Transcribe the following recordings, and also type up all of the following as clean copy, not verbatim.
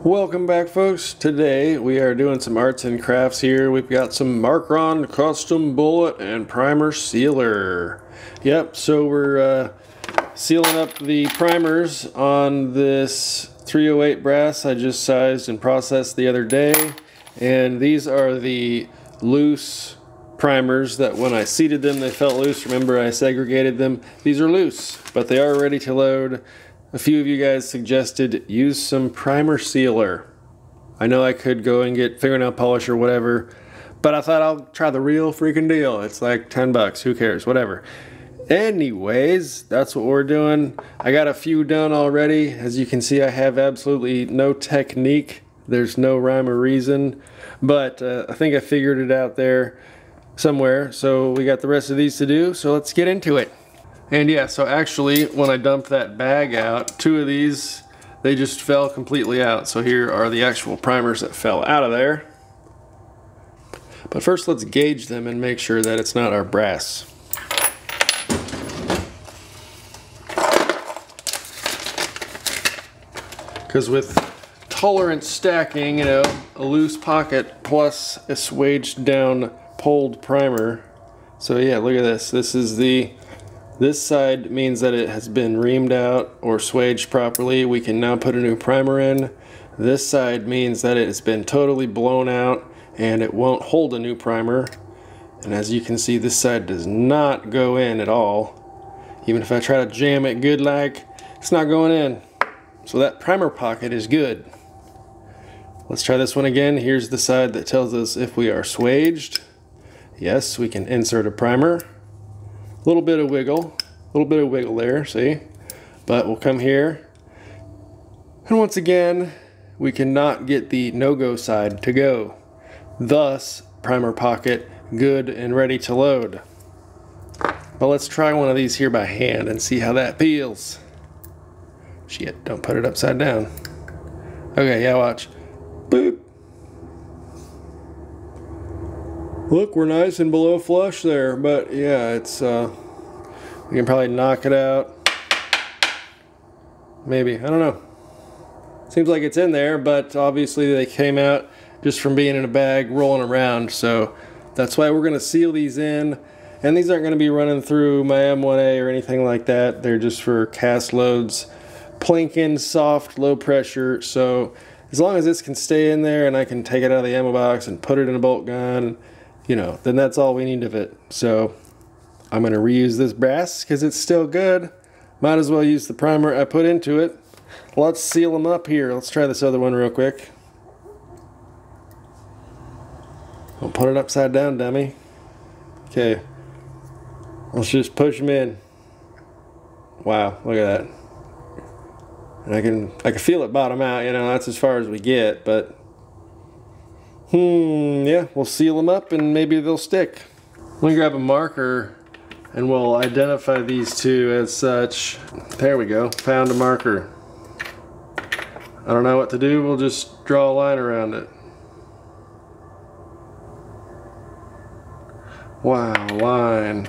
Welcome back, folks. Today we are doing some arts and crafts here. We've got some Markron custom bullet and primer sealer. Yep, so we're sealing up the primers on this 308 brass I just sized and processed the other day. And these are the loose primers that when I seated them they felt loose. Remember, I segregated them. These are loose, but they are ready to load. A few of you guys suggested use some primer sealer. I know I could go and get fingernail polish or whatever, but I thought I'll try the real freaking deal. It's like 10 bucks, who cares, whatever. Anyways, that's what we're doing. I got a few done already. As you can see, I have absolutely no technique. There's no rhyme or reason, but I think I figured it out there somewhere. So we got the rest of these to do, so let's get into it. And yeah, so actually when I dumped that bag out, two of these, they just fell completely out. So here are the actual primers that fell out of there. But first let's gauge them and make sure that it's not our brass. Because with tolerance stacking, you know, a loose pocket plus a swaged down pulled primer. So yeah, look at this. This side means that it has been reamed out or swaged properly. We can now put a new primer in. This side means that it has been totally blown out and it won't hold a new primer. And as you can see, this side does not go in at all. Even if I try to jam it good like, it's not going in. So that primer pocket is good. Let's try this one again. Here's the side that tells us if we are swaged. Yes, we can insert a primer. A little bit of wiggle there, see? But we'll come here, and once again, we cannot get the no-go side to go. Thus, primer pocket good and ready to load. But let's try one of these here by hand and see how that feels. Shit, don't put it upside down. Okay, yeah, watch. Boop. Look, we're nice and below flush there, but yeah, it's we can probably knock it out. Maybe, I don't know. Seems like it's in there, but obviously they came out just from being in a bag rolling around, so that's why we're gonna seal these in. And these aren't gonna be running through my M1A or anything like that. They're just for cast loads, planking, soft, low pressure. So as long as this can stay in there and I can take it out of the ammo box and put it in a bolt gun, you know, then that's all we need of it. So I'm going to reuse this brass because it's still good. Might as well use the primer I put into it. Let's seal them up here. Let's try this other one real quick. Don't put it upside down, dummy. Okay. Let's just push them in. Wow, look at that. And I can feel it bottom out, you know, that's as far as we get, but yeah, we'll seal them up and maybe they'll stick. Let me grab a marker and we'll identify these two as such. There we go, found a marker. I don't know what to do, we'll just draw a line around it. Wow, line.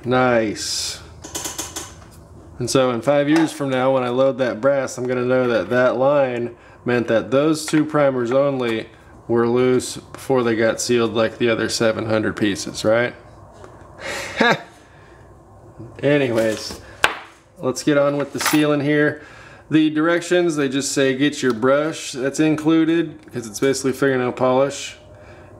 Nice. And so in 5 years from now, when I load that brass, I'm going to know that that line meant that those two primers only were loose before they got sealed like the other 700 pieces, right? Anyways, let's get on with the sealing here. The directions, they just say get your brush that's included, because it's basically fingernail polish.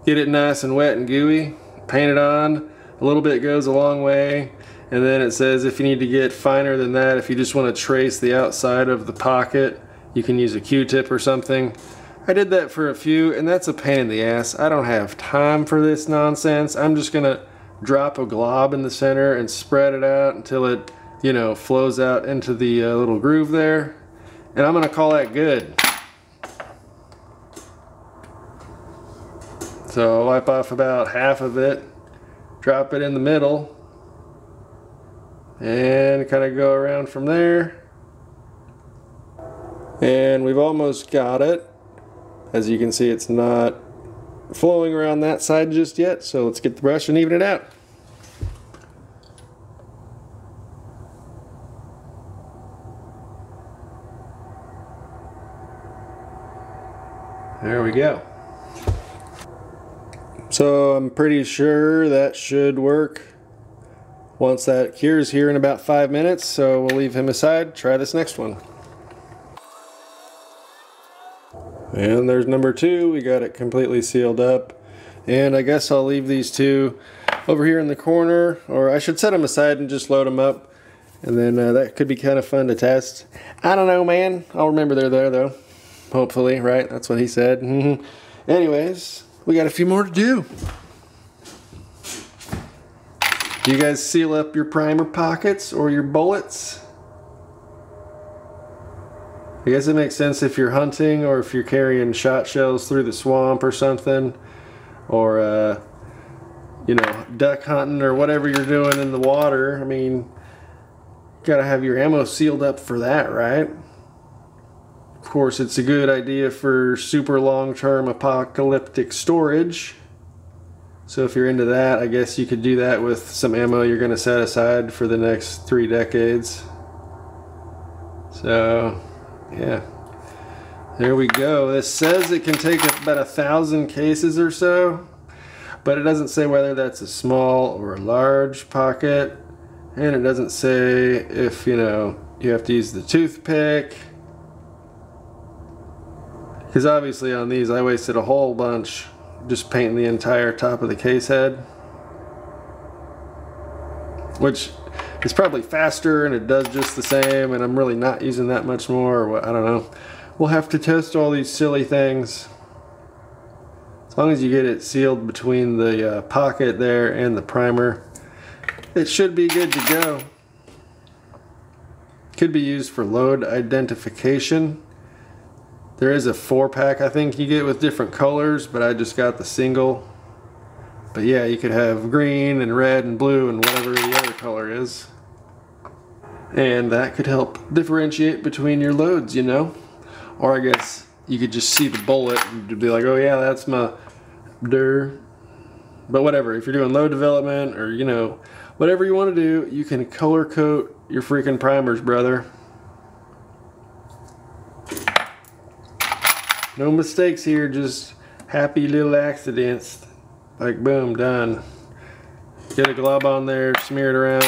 Get it nice and wet and gooey. Paint it on. A little bit goes a long way. And then it says if you need to get finer than that, if you just want to trace the outside of the pocket, you can use a Q-tip or something. I did that for a few, and that's a pain in the ass. I don't have time for this nonsense. I'm just gonna drop a glob in the center and spread it out until it, you know, flows out into the little groove there. And I'm gonna call that good. So I'll wipe off about half of it, drop it in the middle, and kind of go around from there. And we've almost got it. As you can see, it's not flowing around that side just yet, so let's get the brush and even it out. There we go. So I'm pretty sure that should work once that cures here in about 5 minutes. So we'll leave him aside, try this next one. And there's number 2. We got it completely sealed up. And I guess I'll leave these 2 over here in the corner, or I should set them aside and just load them up. And then that could be kind of fun to test. I don't know, man. I'll remember they're there though. Hopefully, right? That's what he said. Anyways, we got a few more to do. Do you guys seal up your primer pockets or your bullets? I guess it makes sense if you're hunting or if you're carrying shot shells through the swamp or something, or you know, duck hunting or whatever you're doing in the water. I mean, you gotta have your ammo sealed up for that, right? Of course, it's a good idea for super long-term apocalyptic storage. So if you're into that, I guess you could do that with some ammo you're gonna set aside for the next 3 decades. So yeah, there we go. This says it can take about 1,000 cases or so, but it doesn't say whether that's a small or a large pocket, and it doesn't say if, you know, you have to use the toothpick, because obviously on these I wasted a whole bunch just painting the entire top of the case head, which is probably faster and it does just the same, and I'm really not using that much more, or what, I don't know. We'll have to test all these silly things. As long as you get it sealed between the pocket there and the primer, it should be good to go. Could be used for load identification. There is a 4-pack I think you get with different colors, but I just got the single. But yeah, you could have green and red and blue and whatever the other color is. And that could help differentiate between your loads, you know? Or I guess you could just see the bullet and be like, oh yeah, that's my der. But whatever, if you're doing load development or, you know, whatever you want to do, you can color code your freaking primers, brother. No mistakes here, just happy little accidents. Like boom, done. Get a glob on there, smear it around.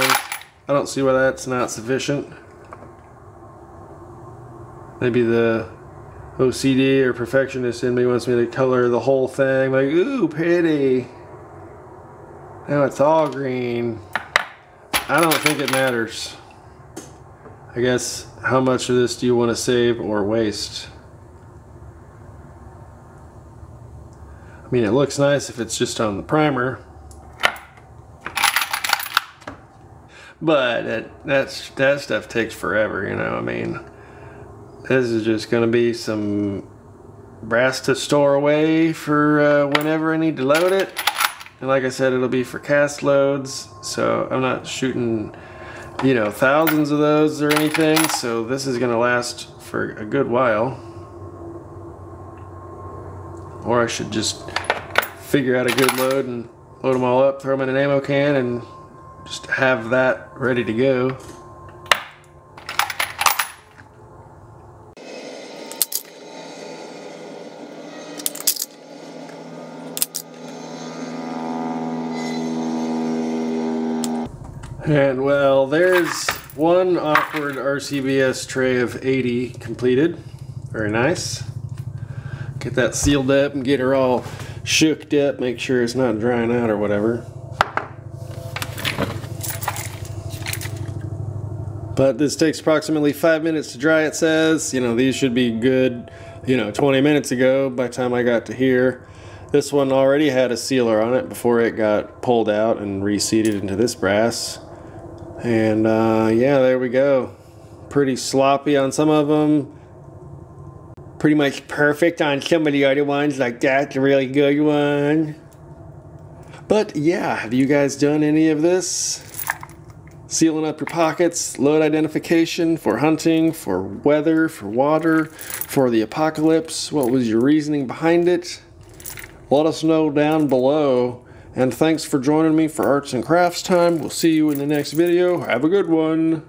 I don't see why that's not sufficient. Maybe the OCD or perfectionist in me wants me to color the whole thing. Like, ooh, pretty. Now it's all green. I don't think it matters. I guess, how much of this do you want to save or waste? I mean, it looks nice if it's just on the primer, but that stuff takes forever, you know. I mean, this is just going to be some brass to store away for whenever I need to load it. And like I said, it'll be for cast loads, so I'm not shooting, you know, thousands of those or anything, so this is going to last for a good while. Or I should just figure out a good load and load them all up, throw them in an ammo can, and just have that ready to go. And well, there's one awkward RCBS tray of 80 completed. Very nice. Get that sealed up and get her all shooked up, make sure it's not drying out or whatever. But this takes approximately 5 minutes to dry, it says. You know, these should be good, you know, 20 minutes ago by the time I got to here. This one already had a sealer on it before it got pulled out and reseated into this brass. And yeah, there we go. Pretty sloppy on some of them. Pretty much perfect on some of the other ones, like that's a really good one. But yeah, have you guys done any of this? Sealing up your pockets, load identification for hunting, for weather, for water, for the apocalypse. What was your reasoning behind it? Let us know down below. And thanks for joining me for Arts and Crafts Time. We'll see you in the next video. Have a good one.